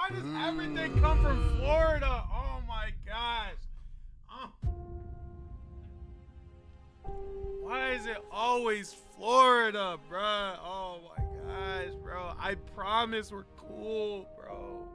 Why does everything come from Florida? Oh my gosh. Why is it always Florida, bruh? Oh my gosh, bro. I promise we're cool, bro.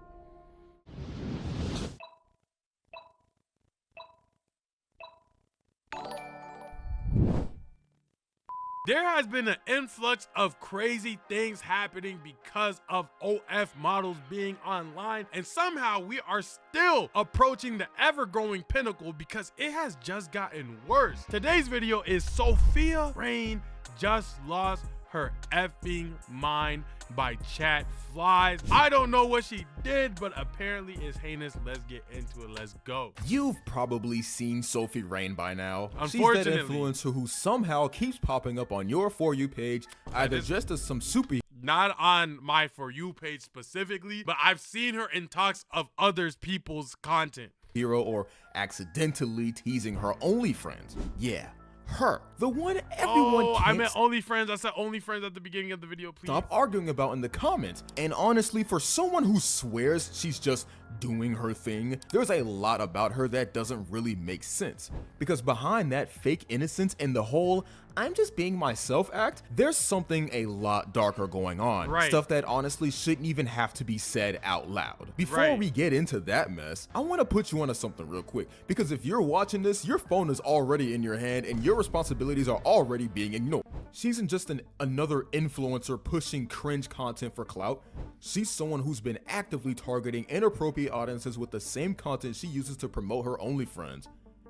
There has been an influx of crazy things happening because of OF models being online, and somehow we are still approaching the ever-growing pinnacle because it has just gotten worse. Today's video is Sophie Rain just lost her effing mind by chat flies. I don't know what she did, but apparently it's heinous. Let's get into it. Let's go. You've probably seen Sophie Rain by now. Unfortunately. She's that influencer who somehow keeps popping up on your For You page, either just as some super not on my For You page specifically, but I've seen her in talks of others people's content. hero or accidentally teasing her OnlyFriends. Yeah, her, the one everyone can't I meant OnlyFriends. I said OnlyFriends at the beginning of the video, please. Stop arguing about in the comments. And honestly, for someone who swears she's just doing her thing, there's a lot about her that doesn't really make sense. Because behind that fake innocence and the whole I'm just being myself act, there's something a lot darker going on. Right. Stuff that honestly shouldn't even have to be said out loud. Before we get into that mess, I want to put you onto something real quick. Because if you're watching this, your phone is already in your hand and your responsibilities are already being ignored. She isn't just another influencer pushing cringe content for clout. She's someone who's been actively targeting inappropriate audiences with the same content she uses to promote her OnlyFriends.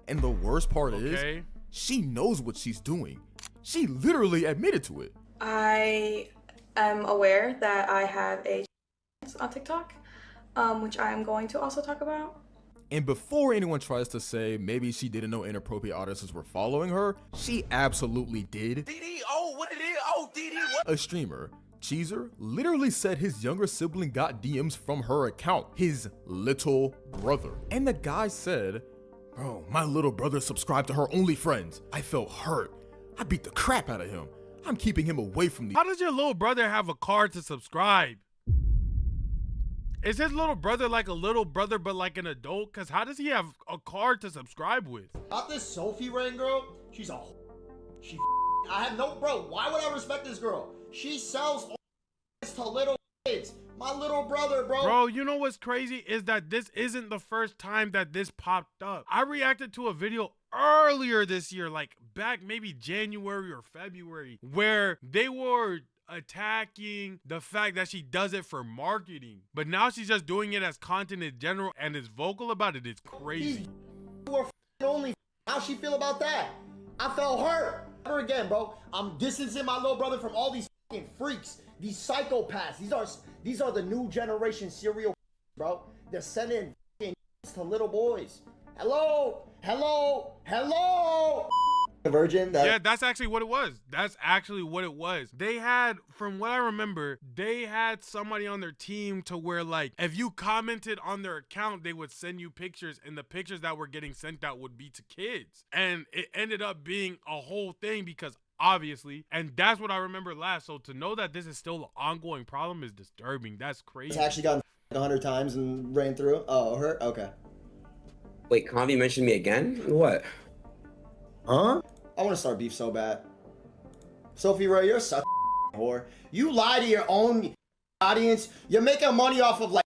And the worst part is, she knows what she's doing. She literally admitted to it. I am aware that I have a on TikTok, which I am going to also talk about. And before anyone tries to say maybe she didn't know inappropriate audiences were following her, she absolutely did. DD, oh, what it is? Oh, DD, what? A streamer, Cheezer, literally said his younger sibling got DMs from her account, his little brother. And the guy said, bro, my little brother subscribed to her OnlyFriends. I felt hurt. I beat the crap out of him. I'm keeping him away from the— How does your little brother have a card to subscribe? Is his little brother like a little brother but like an adult? Cause how does he have a card to subscribe with? Not this Sophie Rain girl. She's a I have no— bro, why would I respect this girl? She sells to little kids. My little brother, bro. Bro, you know what's crazy is that this isn't the first time that this popped up. I reacted to a video earlier this year, like back maybe January or February, where they were attacking the fact that she does it for marketing, but now she's just doing it as content in general and is vocal about it. It's crazy. Were only. How she feel about that? I felt hurt. Never again, bro. I'm distancing my little brother from all these fucking freaks, these psychopaths. These are the new generation serial, bro. They're sending to little boys. Hello. A virgin. Yeah, that's actually what it was. That's actually what it was. They had, from what I remember, they had somebody on their team to where, like, if you commented on their account, they would send you pictures, and the pictures that were getting sent out would be to kids. And it ended up being a whole thing because obviously, and that's what I remember last. So to know that this is still an ongoing problem is disturbing. That's crazy. It's actually gotten 100 times and ran through. Oh, her? Okay. Wait, Convi mentioned me again? What? Huh? I want to start beef so bad. Sophie Ray, you're such a whore. You lie to your own audience. You're making money off of like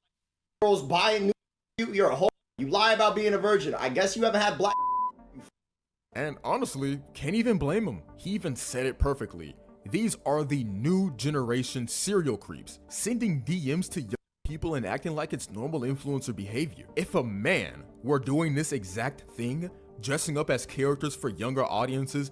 girls buying you. You're a whore. You lie about being a virgin. I guess you haven't had black. And honestly, can't even blame him. He even said it perfectly. These are the new generation serial creeps, sending DMs to young people and acting like it's normal influencer behavior. If a man were doing this exact thing, dressing up as characters for younger audiences,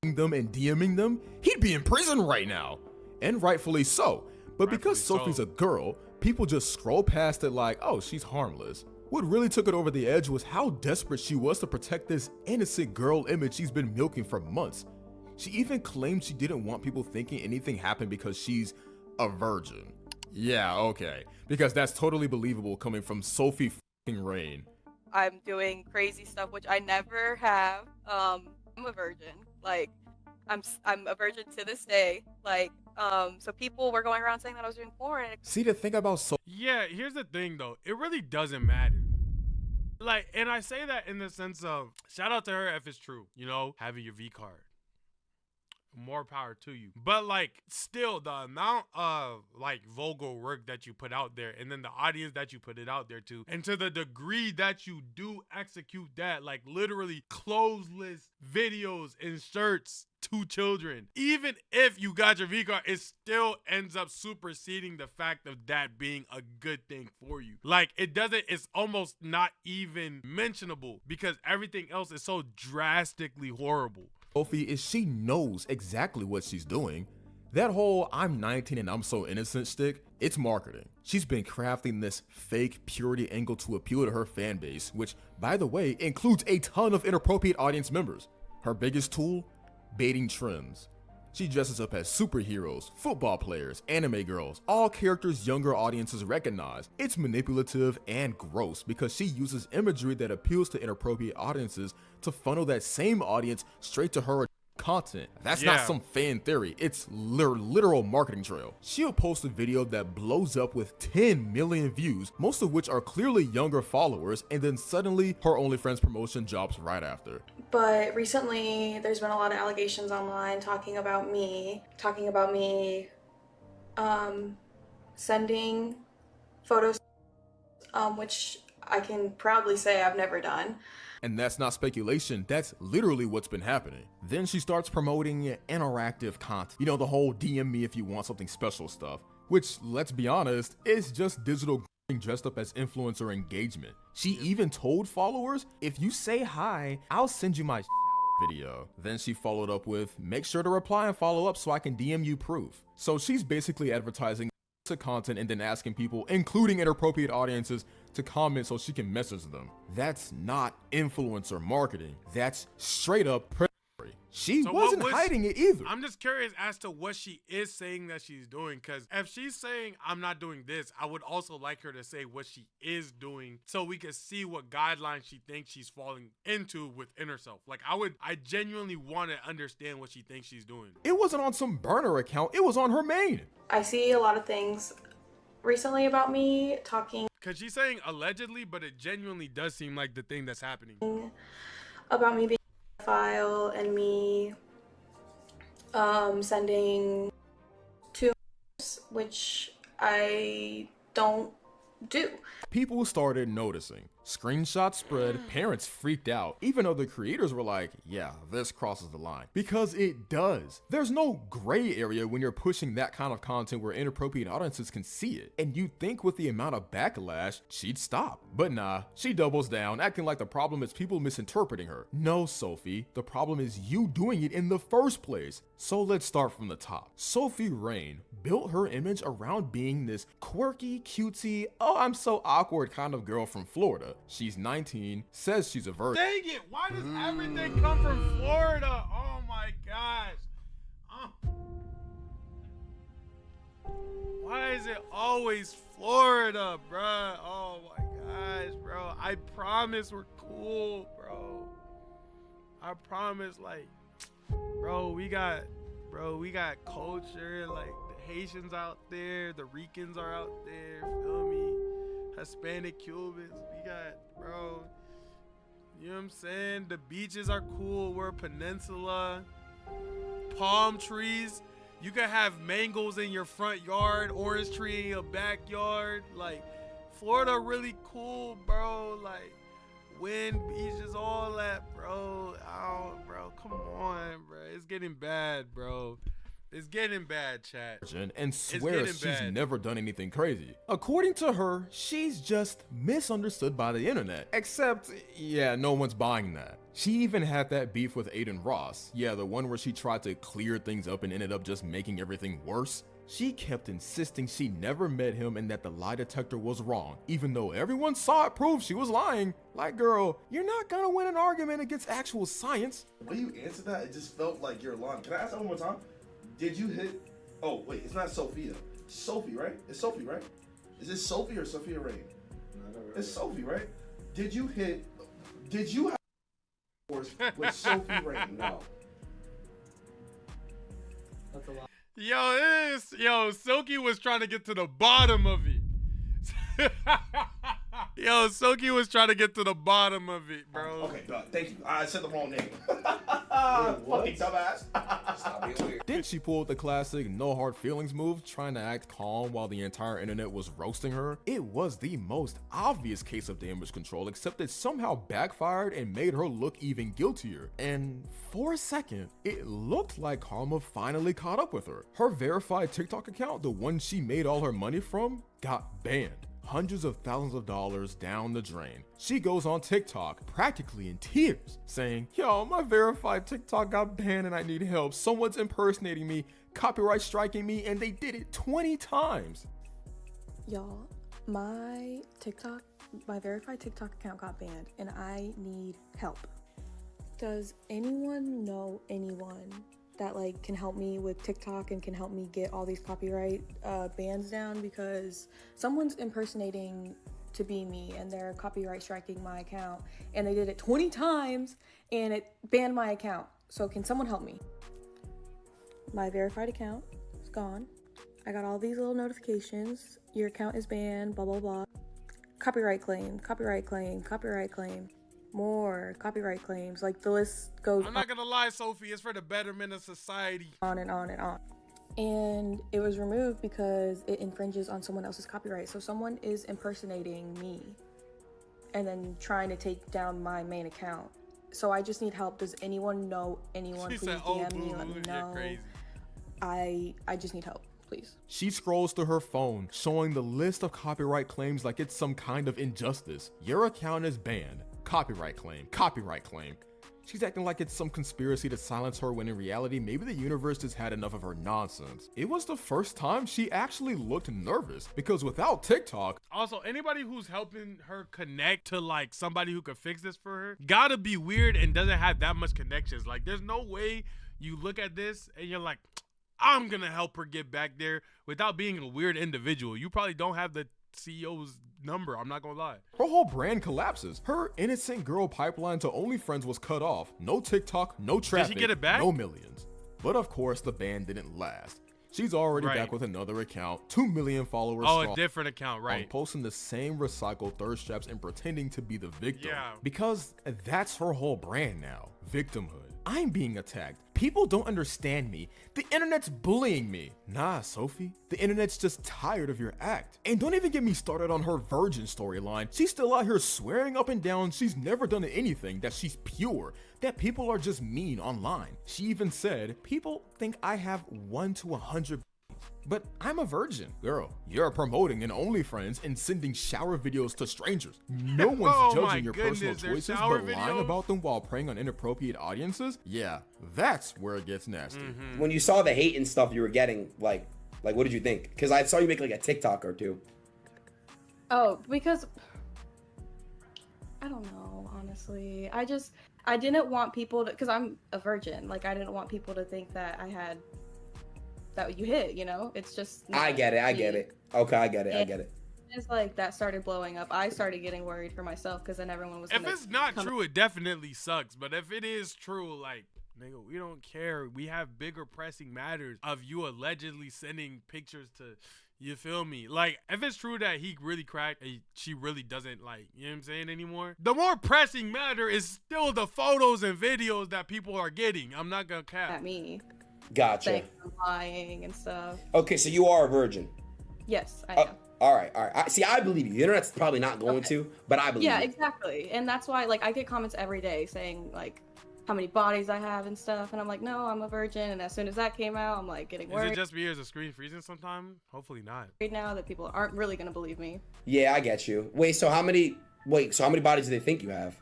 beating them and DMing them, he'd be in prison right now. And rightfully so. But because Sophie's a girl, people just scroll past it like, oh, she's harmless. What really took it over the edge was how desperate she was to protect this innocent girl image she's been milking for months. She even claimed she didn't want people thinking anything happened because she's a virgin. Yeah, okay. Because that's totally believable coming from Sophie Rain. I'm doing crazy stuff, which I never have. I'm a virgin. Like, I'm a virgin to this day. Like, So people were going around saying that I was doing porn. See, the thing about Yeah, here's the thing though. It really doesn't matter. Like, and I say that in the sense of, shout out to her if it's true, you know, having your V card. More power to you. But like, still, the amount of like vulgar work that you put out there, and then the audience that you put it out there to, and to the degree that you do execute that, like literally clothesless videos and shirts to children, even if you got your V card, it still ends up superseding the fact of that being a good thing for you. Like, it doesn't, it's almost not even mentionable because everything else is so drastically horrible. Sophie is she knows exactly what she's doing. That whole "I'm 19 and I'm so innocent" stick, it's marketing. She's been crafting this fake purity angle to appeal to her fan base, which, by the way, includes a ton of inappropriate audience members. Her biggest tool? Baiting trends. She dresses up as superheroes, football players, anime girls, all characters younger audiences recognize. It's manipulative and gross because she uses imagery that appeals to inappropriate audiences to funnel that same audience straight to her content. That's not some fan theory, it's literal marketing trail. She'll post a video that blows up with 10 million views, most of which are clearly younger followers, and then suddenly her OnlyFans promotion drops right after. But recently there's been a lot of allegations online talking about me sending photos, which I can proudly say I've never done. And that's not speculation, that's literally what's been happening. Then she starts promoting interactive content. You know, the whole DM me if you want something special stuff, which, let's be honest, is just digital dressed up as influencer engagement. She even told followers, if you say hi, I'll send you my video. Then she followed up with, make sure to reply and follow up so I can DM you proof. So she's basically advertising to content and then asking people, including inappropriate audiences, to comment so she can message them. That's not influencer marketing. That's straight up predatory. She wasn't hiding it either. I'm just curious as to what she is saying that she's doing, because if she's saying I'm not doing this, I would also like her to say what she is doing so we can see what guidelines she thinks she's falling into within herself. Like, I genuinely want to understand what she thinks she's doing. It wasn't on some burner account, it was on her main. I see a lot of things recently about me talking Because she's saying allegedly, but it genuinely does seem like the thing that's happening. about me being a pedophile and me sending to which I don't do. People started noticing. Screenshots spread, parents freaked out, even though the creators were like, yeah, this crosses the line. Because it does. There's no gray area when you're pushing that kind of content where inappropriate audiences can see it. And you'd think with the amount of backlash, she'd stop. But nah, she doubles down, acting like the problem is people misinterpreting her. No, Sophie, the problem is you doing it in the first place. So let's start from the top. Sophie Rain built her image around being this quirky, cutesy, oh, I'm so awkward kind of girl from Florida. She's 19, says she's a virgin. Dang it, why does everything come from Florida? Oh my gosh. Why is it always Florida, bruh? Oh my gosh, bro. I promise we're cool, bro. I promise, like, bro, we got culture, like the Haitians out there, the Ricans are out there, feel me? Hispanic Cubans, we got, bro, you know what I'm saying? The beaches are cool, we're a peninsula, palm trees, you can have mangoes in your front yard, orange tree in your backyard, like, Florida really cool, bro, like, wind, beaches, all that, bro. Oh, bro, come on, bro, it's getting bad, bro. It's getting bad, chat. And swears she's never done anything crazy. According to her, she's just misunderstood by the internet. Except, yeah, no one's buying that. She even had that beef with Aiden Ross. Yeah, the one where she tried to clear things up and ended up just making everything worse. She kept insisting she never met him and that the lie detector was wrong, even though everyone saw it prove she was lying. Like, girl, you're not gonna win an argument against actual science. When you answered that, it just felt like you're lying. Can I ask that one more time? Did you hit? Oh wait, it's not Sophia. Sophie, right? It's Sophie, right? Is it Sophie or Sophia Rain? It's Sophie, right? Did you have with Sophie Rain? No. That's a lot. Yo, Silky was trying to get to the bottom of it. Yo, Silky was trying to get to the bottom of it, bro. Okay, thank you. I said the wrong name. Fucking dumbass. Stop being weird. Then she pulled the classic no hard feelings move, trying to act calm while the entire internet was roasting her. It was the most obvious case of damage control, except it somehow backfired and made her look even guiltier. And for a second, it looked like karma finally caught up with her. Her verified TikTok account, the one she made all her money from, got banned. Hundreds of thousands of dollars down the drain. She goes on TikTok, practically in tears, saying, yo, my verified TikTok got banned and I need help. Someone's impersonating me, copyright striking me, and they did it 20 times. Y'all, my verified TikTok account got banned and I need help. Does anyone know anyone that like can help me with TikTok and can help me get all these copyright bans down? Because someone's impersonating to be me and they're copyright striking my account and they did it 20 times and it banned my account. So can someone help me? My verified account is gone. I got all these little notifications. Your account is banned, blah, blah, blah. Copyright claim, copyright claim, copyright claim. More copyright claims. Like the list goes I'm not gonna lie, Sophie, it's for the betterment of society. on and on and on. And it was removed because it infringes on someone else's copyright. So someone is impersonating me and then trying to take down my main account. So I just need help. Does anyone know anyone? She Please said, oh, DM me, boo, let me you're know. crazy. I just need help, please. She scrolls through her phone, showing the list of copyright claims like it's some kind of injustice. Your account is banned. Copyright claim, copyright claim. She's acting like it's some conspiracy to silence her when in reality, maybe the universe just had enough of her nonsense. It was the first time she actually looked nervous because without TikTok, Also, anybody who's helping her connect to like somebody who could fix this for her gotta be weird and doesn't have that much connections. Like there's no way you look at this and you're like, I'm gonna help her get back there without being a weird individual. You probably don't have the CEO's number, I'm not gonna lie. her whole brand collapses. Her innocent girl pipeline to OnlyFriends was cut off. No TikTok, no traffic, get it back? no millions. But of course, the ban didn't last. She's already Right. back with another account, 2 million followers Oh, strong. a different account, On right? posting the same recycled thirst traps and pretending to be the victim. Yeah. Because that's her whole brand now. Victimhood. I'm being attacked. People don't understand me. The internet's bullying me. Nah, Sophie. The internet's just tired of your act. And don't even get me started on her virgin storyline. She's still out here swearing up and down she's never done anything, that she's pure, that people are just mean online. She even said, people think I have 1 to 100. But I'm a virgin. Girl, you're promoting an OnlyFriends and sending shower videos to strangers. No one's Oh my judging your personal goodness, there's choices, shower but lying videos? about them while preying on inappropriate audiences? Yeah, that's where it gets nasty. When you saw the hate and stuff you were getting, like what did you think? Because I saw you make like a TikTok or two. Oh, because I don't know, honestly. I didn't want people to, because I'm a virgin. Like I didn't want people to think that that you hit, you know? It's just I get it. Okay, I get it. It's like that started blowing up. I started getting worried for myself because then everyone was If gonna it's not come- true, it definitely sucks. But if it is true, like, nigga, we don't care. We have bigger pressing matters of you allegedly sending pictures to, you feel me? Like, if it's true that he really cracked and she really doesn't, like, you know what I'm saying, anymore, the more pressing matter is still the photos and videos that people are getting. I'm not gonna cap. at me Gotcha. saying I'm lying and stuff. Okay, so you are a virgin. Yes, I Oh, am. all right. See, I believe you. The internet's probably not going Okay. to, but I believe Yeah, you. exactly. And that's why, like, I get comments every day saying, like, how many bodies I have and stuff. And I'm like, no, I'm a virgin. And as soon as that came out, I'm, like, getting Is worried it just because of screen freezing sometime? Hopefully not. now that people aren't really going to believe me. Yeah, I get you. So how many bodies do they think you have?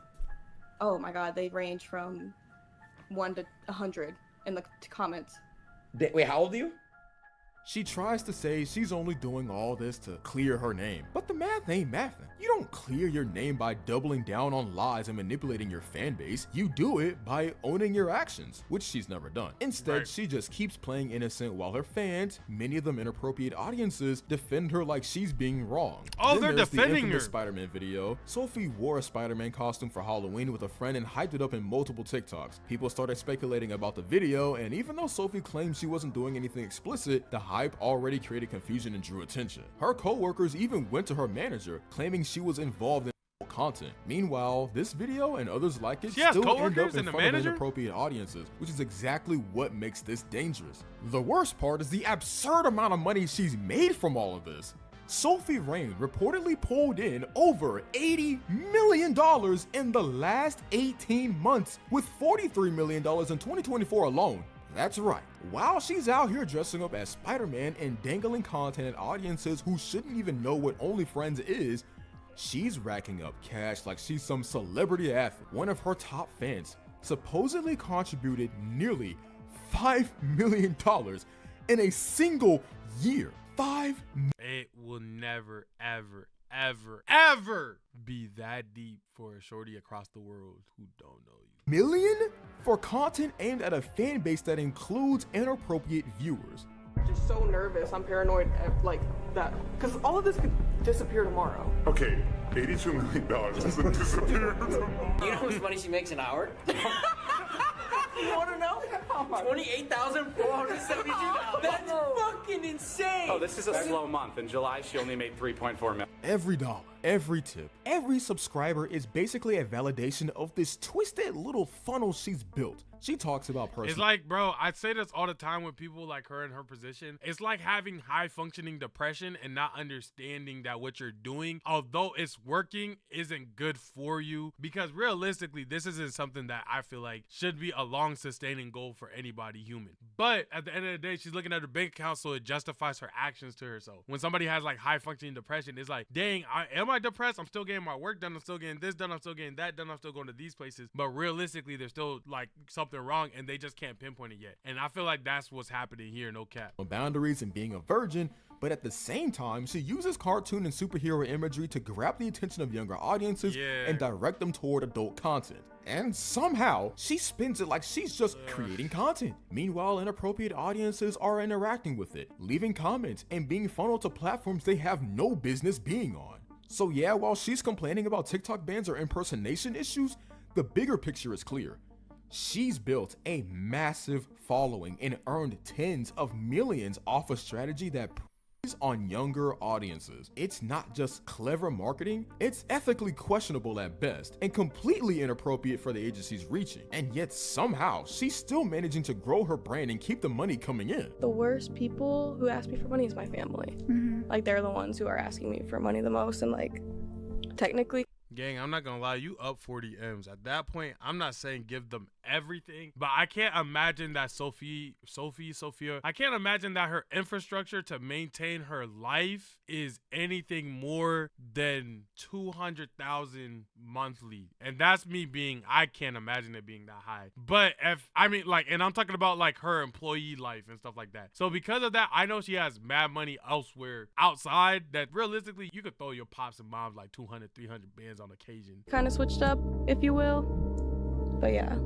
Oh, my God. They range from 1 to 100 in the comments. Wait, how old are you? She tries to say she's only doing all this to clear her name, but the math ain't mathing. You don't clear your name by doubling down on lies and manipulating your fan base. You do it by owning your actions, which she's never done. Instead, she just keeps playing innocent while her fans, many of them inappropriate audiences, defend her like she's being wrong. Oh, they're defending the infamous her. Spider-Man video. Sophie wore a Spider-Man costume for Halloween with a friend and hyped it up in multiple TikToks. People started speculating about the video, and even though Sophie claimed she wasn't doing anything explicit, the hype already created confusion and drew attention. Her co-workers even went to her manager, claiming she was involved in content. Meanwhile, this video and others like it still end up in front of inappropriate audiences, which is exactly what makes this dangerous. The worst part is the absurd amount of money she's made from all of this. Sophie Rain reportedly pulled in over $80 million in the last 18 months, with $43 million in 2024 alone. That's right. While she's out here dressing up as Spider-Man and dangling content at audiences who shouldn't even know what OnlyFriends is, she's racking up cash like she's some celebrity athlete. One of her top fans supposedly contributed nearly $5 million in a single year. It will never, ever, ever be that deep for a shorty across the world who don't know you. Million for content aimed at a fan base that includes inappropriate viewers. Just so nervous. I'm paranoid like that because all of this could disappear tomorrow. Okay, $82 million doesn't disappear tomorrow. You know how much money she makes an hour? You want to know? $28,472. That's fucking insane. Oh, this is a slow month. In July, she only made $3.4 million. Every dollar, every tip, every subscriber is basically a validation of this twisted little funnel she's built. She talks about personal. It's like, bro, I say this all the time with people like her in her position. It's like having high functioning depression and not understanding that what you're doing, although it's working, isn't good for you. Because realistically, this isn't something that I feel like should be a long sustaining goal for anybody human. But at the end of the day, she's looking at her bank account, so it justifies her actions to herself. When somebody has like high functioning depression, it's like, dang, am I depressed? I'm still getting my work done. I'm still getting this done. I'm still getting that done. I'm still going to these places. But realistically, there's still like something wrong and they just can't pinpoint it yet. And I feel like that's what's happening here, no cap. Boundaries and being a virgin, but at the same time, she uses cartoon and superhero imagery to grab the attention of younger audiences and direct them toward adult content. And somehow, she spins it like she's just creating content. Meanwhile, inappropriate audiences are interacting with it, leaving comments, and being funneled to platforms they have no business being on. So yeah, while she's complaining about TikTok bans or impersonation issues, the bigger picture is clear. She's built a massive following and earned tens of millions off a strategy that preys on younger audiences. It's not just clever marketing, it's ethically questionable at best and completely inappropriate for the age she's reaching. And yet somehow she's still managing to grow her brand and keep the money coming in. The worst people who ask me for money is my family. Like they're the ones who are asking me for money the most, and like technically. Gang, I'm not gonna lie, you up 40 M's. At that point, I'm not saying give them everything, but I can't imagine that Sophia, I can't imagine that her infrastructure to maintain her life is anything more than 200,000 monthly. And that's me being, I can't imagine it being that high. But if, I mean, like, and I'm talking about like her employee life and stuff like that. So because of that, I know she has mad money elsewhere outside that realistically, you could throw your pops and moms like 200, 300 bands on occasion. Kind of switched up, if you will. But yeah.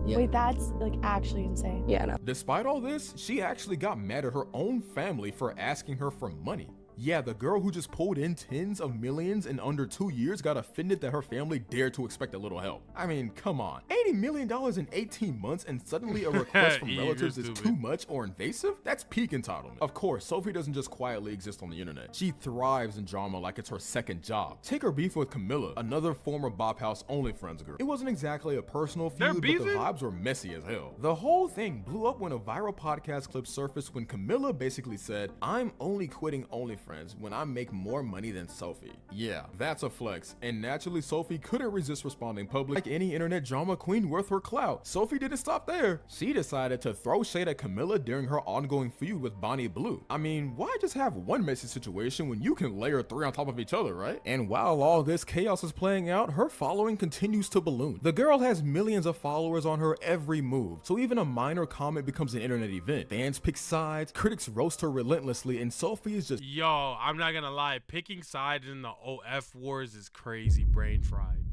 Yeah. Wait, that's like actually insane. Yeah, no. Despite all this, she actually got mad at her own family for asking her for money. Yeah, the girl who just pulled in tens of millions in under 2 years got offended that her family dared to expect a little help. I mean, come on. $80 million in 18 months and suddenly a request from relatives is too much or invasive? That's peak entitlement. Of course, Sophie doesn't just quietly exist on the internet. She thrives in drama like it's her second job. Take her beef with Camilla, another former Bop House OnlyFriends girl. It wasn't exactly a personal feud, but the vibes were messy as hell. The whole thing blew up when a viral podcast clip surfaced when Camilla basically said, "I'm only quitting OnlyFriends when I make more money than Sophie." Yeah, that's a flex, and naturally Sophie couldn't resist responding publicly. Like any internet drama queen worth her clout, Sophie didn't stop there. She decided to throw shade at Camilla during her ongoing feud with Bonnie Blue. I mean, why just have one messy situation when you can layer 3 on top of each other, right? And while all this chaos is playing out, her following continues to balloon. The girl has millions of followers on her every move, so even a minor comment becomes an internet event. Fans pick sides, critics roast her relentlessly, and Sophie is just Yo, Yo, I'm not gonna lie. Picking sides in the OF wars is crazy brain fried.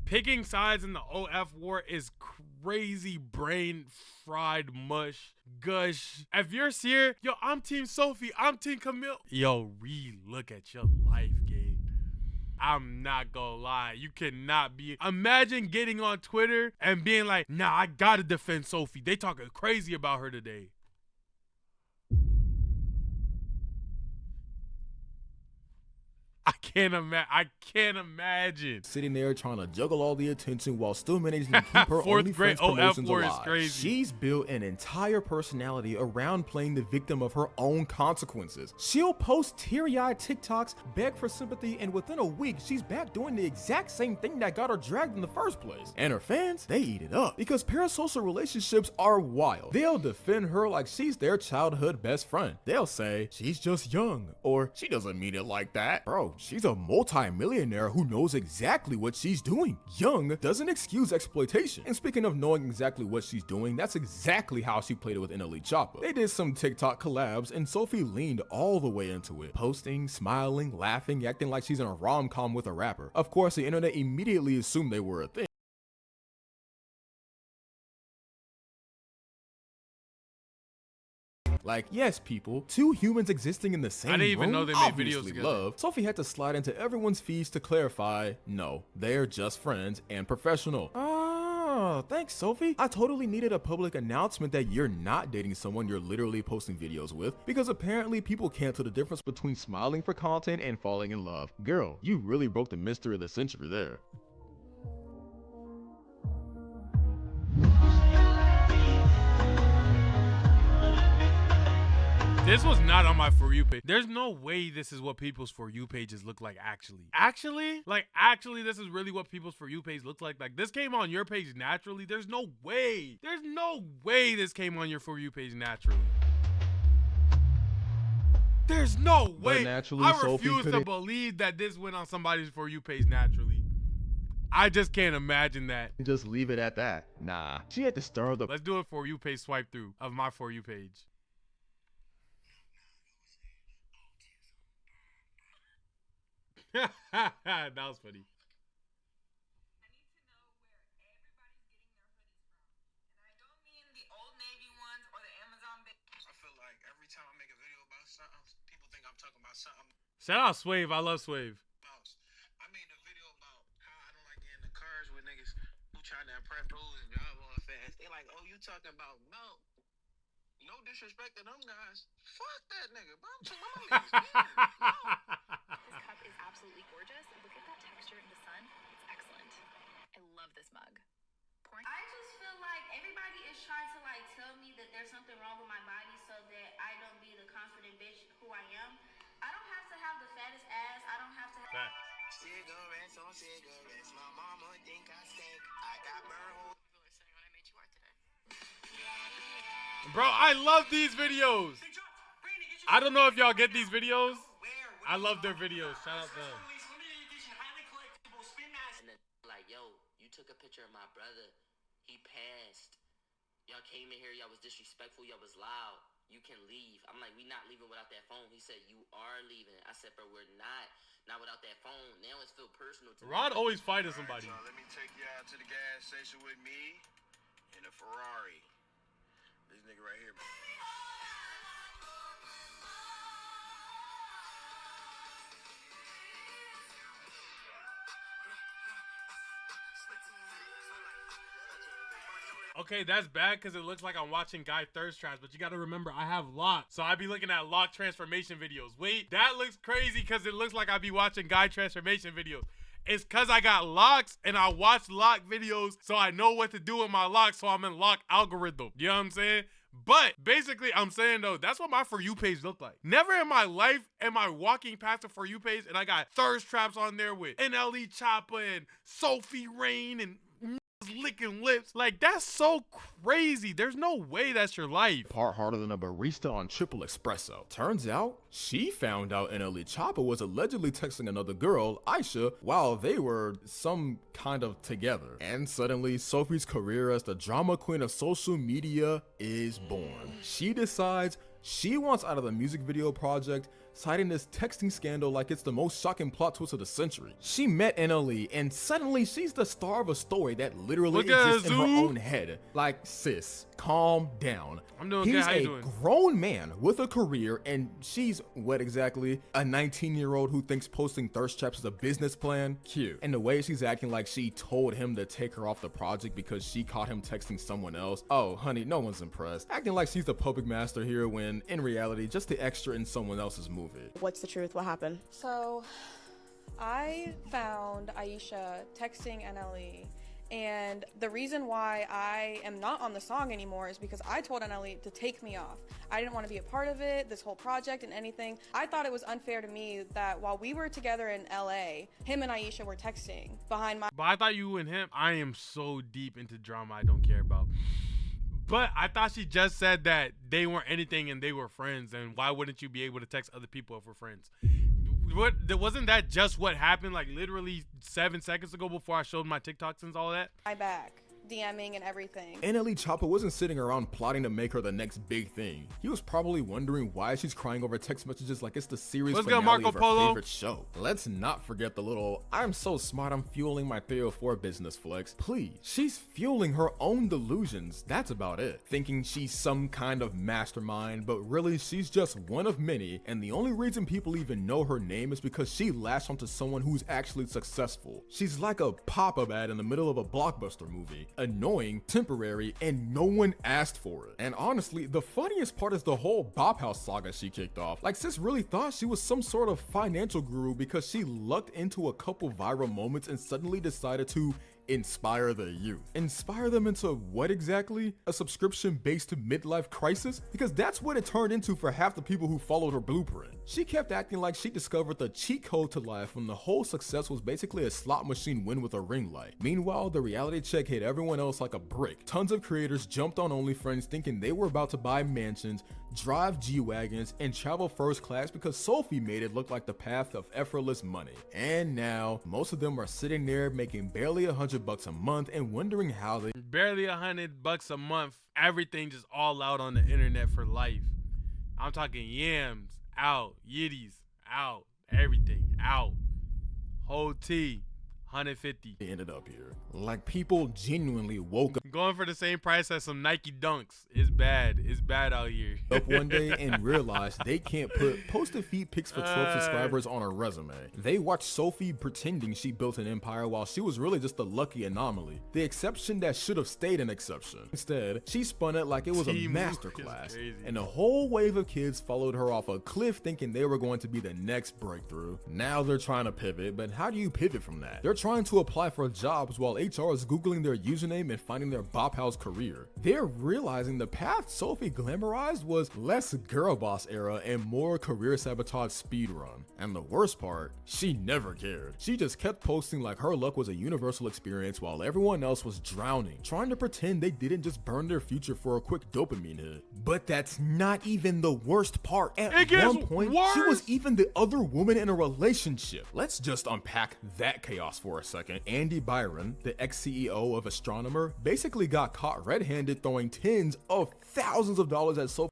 Picking sides in the OF war is crazy brain fried mush gush. If you're here, yo, I'm Team Sophie, I'm Team Camille. Yo, re-look at your life, gang. I'm not gonna lie. You cannot be. Imagine getting on Twitter and being like, nah, I gotta defend Sophie. They talking crazy about her today. I can't imagine. Sitting there trying to juggle all the attention while still managing to keep her Fourth grade OnlyFans OF promotions war is alive. crazy. She's built an entire personality around playing the victim of her own consequences. She'll post teary-eyed TikToks, beg for sympathy, and within a week, she's back doing the exact same thing that got her dragged in the first place. And her fans, they eat it up because parasocial relationships are wild. They'll defend her like she's their childhood best friend. They'll say, she's just young, or she doesn't mean it like that. Bro, she's a multi-millionaire who knows exactly what she's doing. Young doesn't excuse exploitation. And speaking of knowing exactly what she's doing, that's exactly how she played it with NLE Choppa. They did some TikTok collabs and Sophie leaned all the way into it. Posting, smiling, laughing, acting like she's in a rom-com with a rapper. Of course, the internet immediately assumed they were a thing. Like, yes, people, two humans existing in the same room, I didn't even know they made videos obviously together. love. Sophie had to slide into everyone's feeds to clarify, no, they're just friends and professional. Oh, thanks, Sophie. I totally needed a public announcement that you're not dating someone you're literally posting videos with, because apparently people can't tell the difference between smiling for content and falling in love. Girl, you really broke the mystery of the century there. This was not on my For You page. There's no way this is what people's For You pages look like actually. Actually, this is really what people's For You page looks like. Like, this came on your page naturally. There's no way. There's no way this came on your For You page naturally. There's no way. Naturally, I Sophie refuse to couldn't- believe that this went on somebody's For You page naturally. I just can't imagine that. Just leave it at that. Nah, she had to stir the- Let's do a For You page swipe through of my For You page. That was funny. Shout out Swave. I love Swave. I made a video about how I don't like getting in the cars with niggas who trying to impress dudes and drive on fast. They like, oh, you talking about milk. No disrespect to them guys. Fuck that nigga, bro. I'm talking about my niggas. This cup is absolutely gorgeous. Look at that texture in the sun. It's excellent. I love this mug. I just feel like everybody is trying to like tell me that there's something wrong with my body so that I don't be the confident bitch who I am. I don't have to have the fattest ass. I don't have to have cigarettes on cigarettes. My mama think I stink. I got burn holes. Bro, I love these videos. I don't know if y'all get these videos. I love their videos. Shout out to them. And then like, yo, you took a picture of my brother. He passed. Y'all came in here. Y'all was disrespectful. Y'all was loud. You can leave. I'm like, we not leaving without that phone. He said, you are leaving. I said, bro, we're not without that phone. Now it's feel personal to me. Rod always fighting somebody. So let me take you out to the gas station with me in a Ferrari. This nigga right here. Okay, that's bad because it looks like I'm watching Guy Thirst Traps, but you got to remember I have lock, so I be looking at lock transformation videos. Wait, that looks crazy because it looks like I be watching Guy transformation videos. It's because I got locks and I watch lock videos, so I know what to do with my lock, so I'm in lock algorithm. You know what I'm saying? But basically, I'm saying though, that's what my For You page looked like. Never in my life am I walking past the For You page and I got Thirst Traps on there with NLE Choppa and Sophie Rain and licking lips. Like, that's so crazy. There's no way that's your life. Part harder than a barista on triple espresso. Turns out, she found out NLE Choppa was allegedly texting another girl, Aisha, while they were some kind of together. And suddenly, Sophie's career as the drama queen of social media is born. She decides she wants out of the music video project, citing this texting scandal like it's the most shocking plot twist of the century. She met NLE and suddenly she's the star of a story that literally exists in her own head. Like, sis, calm down. I'm doing He's good. How you a doing? grown man with a career, and she's, what exactly? A 19-year-old who thinks posting thirst traps is a business plan? Cute. And the way she's acting like she told him to take her off the project because she caught him texting someone else. Oh, honey, no one's impressed. Acting like she's the puppet master here when, in reality, just the extra in someone else's movie. What's the truth? What happened? So, I found Aisha texting NLE, and the reason why I am not on the song anymore is because I told NLE to take me off. I didn't want to be a part of it, this whole project and anything. I thought it was unfair to me that while we were together in LA, him and Aisha were texting behind my— But I thought you and him, I am so deep into drama I don't care about. But I thought she just said that they weren't anything and they were friends, and why wouldn't you be able to text other people if we're friends? Wasn't that just what happened like literally 7 seconds ago before I showed my TikToks and all that? my back, DMing and everything. NLE Choppa wasn't sitting around plotting to make her the next big thing. He was probably wondering why she's crying over text messages like it's the series Let's finale go, Marco of her Polo. favorite show. Let's not forget the little, I'm so smart I'm fueling my 304 business flex. Please, she's fueling her own delusions, that's about it. Thinking she's some kind of mastermind, but really she's just one of many, and the only reason people even know her name is because she latched onto someone who's actually successful. She's like a pop-up ad in the middle of a blockbuster movie. Annoying, temporary, and no one asked for it. And honestly, the funniest part is the whole Bop House saga she kicked off. Like, sis really thought she was some sort of financial guru because she lucked into a couple viral moments and suddenly decided to inspire the youth. Inspire them into what exactly? A subscription-based midlife crisis? Because that's what it turned into for half the people who followed her blueprint. She kept acting like she discovered the cheat code to life when the whole success was basically a slot machine win with a ring light. Meanwhile, the reality check hit everyone else like a brick. Tons of creators jumped on OnlyFriends thinking they were about to buy mansions, drive G-Wagons, and travel first class because Sophie made it look like the path of effortless money. And now, most of them are sitting there making barely $100 a month and wondering how they— Barely $100 a month. Everything just all out on the internet for life. I'm talking yams out, yiddies out, everything out. Whole tea, 150. They ended up here. Like, people genuinely woke Going for the same price as some Nike Dunks. It's bad. It's bad out here. up one day and realized they can't put posted feed pics for 12 subscribers on her resume. They watched Sophie pretending she built an empire while she was really just a lucky anomaly. The exception that should have stayed an exception. Instead, she spun it like it was a masterclass. And a whole wave of kids followed her off a cliff thinking they were going to be the next breakthrough. Now they're trying to pivot, but how do you pivot from that? They're trying to apply for jobs while HR is Googling their username and finding their Bop House career. They're realizing the path Sophie glamorized was less girl boss era and more career sabotage speedrun. And the worst part, she never cared. She just kept posting like her luck was a universal experience while everyone else was drowning, trying to pretend they didn't just burn their future for a quick dopamine hit. But that's not even the worst part. At one point, she was even the other woman in a relationship. Let's just unpack that chaos for a second. Andy Byron, the ex-CEO of Astronomer, basically got caught red-handed throwing tens of thousands of dollars at Sophie.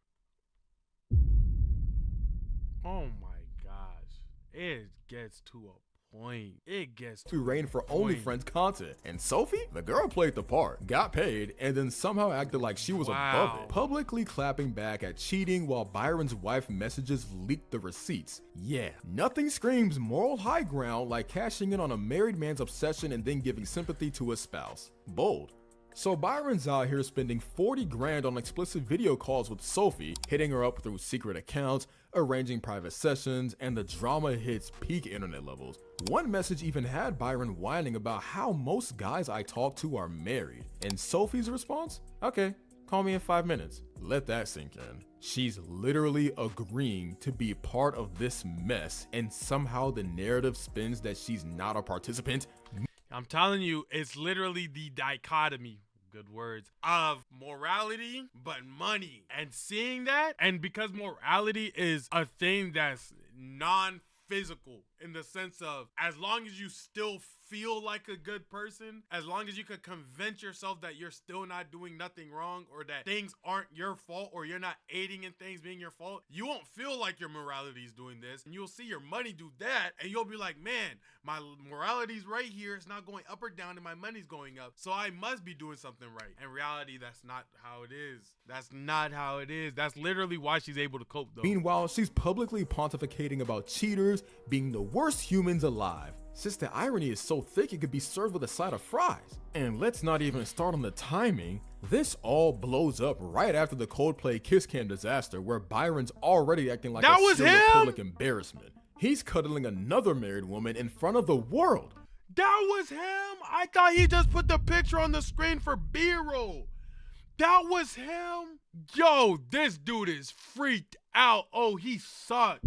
Oh my gosh. It gets to a point. It gets to Rain for OnlyFriends content. And Sophie, the girl played the part, got paid, and then somehow acted like she was above it, publicly clapping back at cheating while Byron's wife messages leaked the receipts. Yeah, nothing screams moral high ground like cashing in on a married man's obsession and then giving sympathy to his spouse. Bold. So Byron's out here spending 40 grand on explicit video calls with Sophie, hitting her up through secret accounts, arranging private sessions, and the drama hits peak internet levels. One message even had Byron whining about how most guys I talk to are married. And Sophie's response? Okay, call me in 5 minutes. Let that sink in. She's literally agreeing to be part of this mess, and somehow the narrative spins that she's not a participant. I'm telling you, it's literally the dichotomy, good words, of morality but money. And seeing that, and because morality is a thing that's non-physical, in the sense of, as long as you still feel like a good person, as long as you could convince yourself that you're still not doing nothing wrong, or that things aren't your fault, or you're not aiding in things being your fault, you won't feel like your morality is doing this, and you'll see your money do that, and you'll be like, man, my morality's right here, it's not going up or down, and my money's going up, so I must be doing something right. In reality, that's not how it is. That's not how it is. That's literally why she's able to cope, though. Meanwhile, she's publicly pontificating about cheaters being the worst humans alive. Since the irony is so thick it could be served with a side of fries. And let's not even start on the timing. This all blows up right after the Coldplay Kiss Cam disaster, where Byron's already acting like a serial public embarrassment. He's cuddling another married woman in front of the world. That was him? I thought he just put the picture on the screen for B-roll. That was him? Yo, this dude is freaked out. Oh, he sucks.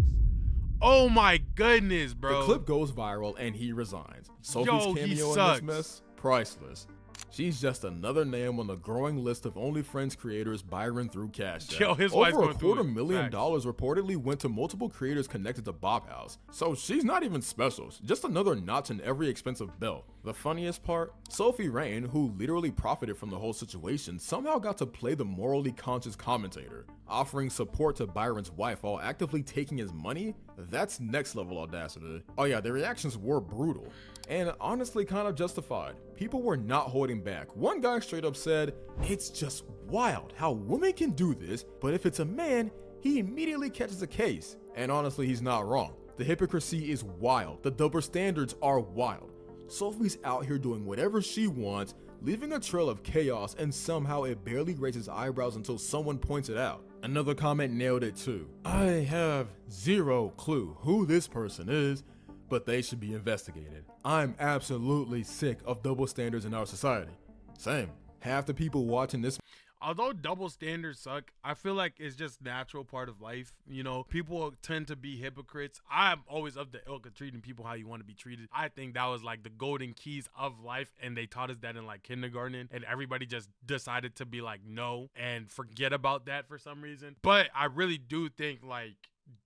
Oh my goodness, bro. The clip goes viral and he resigns. Sophie's cameo in this mess, priceless. She's just another name on the growing list of OnlyFriends creators Byron threw cash at. Yo, his wife's Over going through it. $250,000 reportedly went to multiple creators connected to Bop House. So she's not even special, just another notch in every expensive belt. The funniest part? Sophie Rain, who literally profited from the whole situation, somehow got to play the morally conscious commentator, offering support to Byron's wife while actively taking his money? That's next level audacity. Oh yeah, the reactions were brutal, and honestly kind of justified. People were not holding back. One guy straight up said, "It's just wild how women can do this, but if it's a man, he immediately catches a case." And honestly, he's not wrong. The hypocrisy is wild. The double standards are wild. Sophie's out here doing whatever she wants, leaving a trail of chaos, and somehow it barely raises eyebrows until someone points it out. Another comment nailed it too. "I have zero clue who this person is, but they should be investigated. I'm absolutely sick of double standards in our society." Same. Half the people watching this. Although double standards suck, I feel like it's just natural part of life. You know, people tend to be hypocrites. I'm always of the ilk of treating people how you want to be treated. I think that was like the golden keys of life, and they taught us that in like kindergarten, and everybody just decided to be like no and forget about that for some reason. But I really do think like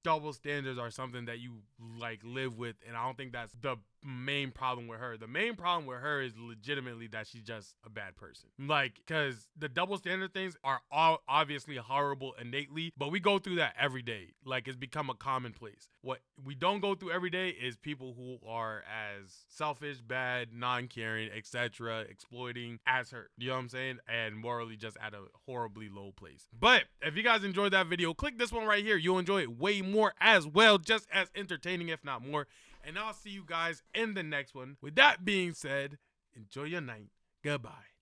double standards are something that you like live with, and I don't think that's the main problem with her. The main problem with her is legitimately that she's just a bad person. Like, because the double standard things are all obviously horrible innately, but we go through that every day. Like, it's become a commonplace. What we don't go through every day is people who are as selfish, bad, non-caring, etc., exploiting as her. You know what I'm saying? And morally just at a horribly low place. But if you guys enjoyed that video, click this one right here. You'll enjoy it way more as well, just as entertaining, if not more. And I'll see you guys in the next one. With that being said, enjoy your night. Goodbye.